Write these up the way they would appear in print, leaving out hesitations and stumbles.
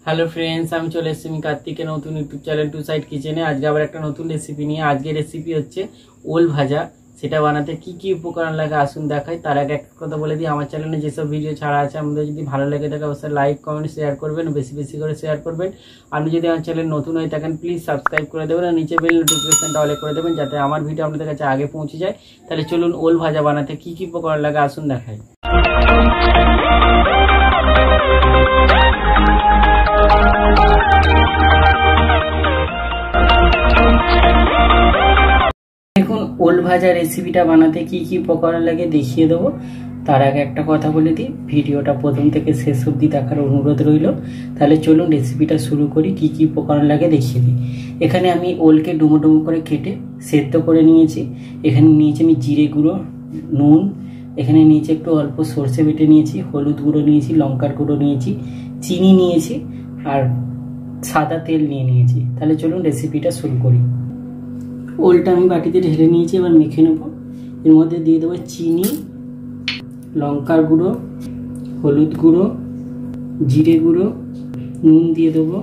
Hello friends, আমি চলে এসেছি আমি কার্তিকের নতুন ইউটিউব চ্যানেল টু সাইড কিচেনে। আজকে আবার একটা নতুন রেসিপি নিয়ে। আজকের রেসিপি হচ্ছে ওল ভাজা। সেটা বানাতে কি কি উপকরণ লাগে আসুন দেখাই। তার আগে একটা কথা বলে দিই, আমার চ্যানেলে যেসব ভিডিও ছাড়া আছে আমাদের যদি ভালো লেগে থাকে অবশ্যই লাইক কমেন্ট শেয়ার করবেন, বেশি বেশি করে শেয়ার করবেন। আপনি যদি আমার চ্যানেল নতুন হয়ে থাকেন প্লিজ সাবস্ক্রাইব করে দেবেন আর নিচে বেল নোটিফিকেশনটা অল করে দেবেন যাতে আমার ভিডিও আপনাদের কাছে আগে পৌঁছে যায়। তাহলে চলুন ওল ভাজা বানাতে কি কি উপকরণ লাগে আসুন দেখাই। দেখুন, ওল ভাজা রেসিপিটা বানাতে কি কি উপকরণ লাগে দেখিয়ে দেবো। তার আগে একটা কথা বলে দিই, ভিডিওটা প্রথম থেকে শেষ অবধি দেখার অনুরোধ রইল। তাহলে চলুন রেসিপিটা শুরু করি। কি কি উপকরণ লাগে দেখিয়ে দিই। এখানে আমি ওলকে ডুমো ডুমো করে কেটে সেদ্ধ করে নিয়েছি। এখানে নিয়েছি আমি জিরে গুঁড়ো, নুন, এখানে নিয়েছি একটু অল্প সর্ষে বেটে নিয়েছি, হলুদ গুঁড়ো নিয়েছি, লঙ্কার গুঁড়ো নিয়েছি, চিনি নিয়েছি আর সাদা তেল নিয়েছি। তাহলে চলুন রেসিপিটা শুরু করি। ওলটা আমি বাটিতে ঢেলে নিয়েছি, এবার মেখে নেব। এর মধ্যে দিয়ে দেবো চিনি, লঙ্কার গুঁড়ো, হলুদ গুঁড়ো, জিরে গুঁড়ো, নুন দিয়ে দেবো,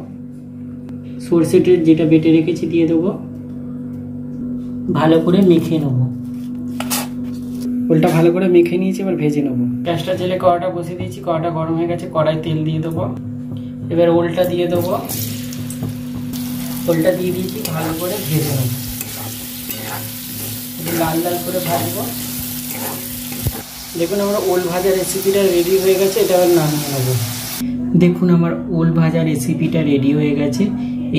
সর্ষেটা যেটা বেটে রেখেছি দিয়ে দেবো। ভালো করে মেখে নেব। ওলটা ভালো করে মেখে নিয়েছি, এবার ভেজে নেব। গ্যাসটা জেলে কড়াটা বসিয়ে দিয়েছি, কড়াটা গরম হয়ে গেছে, কড়াই তেল দিয়ে দেবো। এবার ওলটা দিয়ে দেবো। ওলটা দিয়ে দিয়েছি, ভালো করে ভেজে নেব। লাল লাল করে ভাজবো। দেখুন আমার ওল ভাজা রেসিপিটা রেডি হয়ে গেছে, এটা আবার নামিয়ে নেবো। দেখুন আমার ওল ভাজা রেসিপিটা রেডি হয়ে গেছে।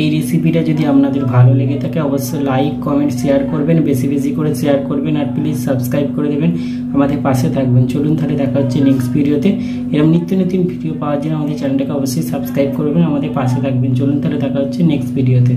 এই রেসিপিটা যদি আপনাদের ভালো লেগে থাকে অবশ্যই লাইক কমেন্ট শেয়ার করবেন, বেশি বেশি করে শেয়ার করবেন আর প্লিজ সাবস্ক্রাইব করে দেবেন, আমাদের পাশে থাকবেন। চলুন তাহলে দেখা হচ্ছে নেক্সট ভিডিওতে। এরকম নিত্য নতুন ভিডিও পাওয়ার জন্য আমাদের চ্যানেলটাকে অবশ্যই সাবস্ক্রাইব করবেন, আমাদের পাশে থাকবেন। চলুন তাহলে দেখা হচ্ছে নেক্সট ভিডিওতে।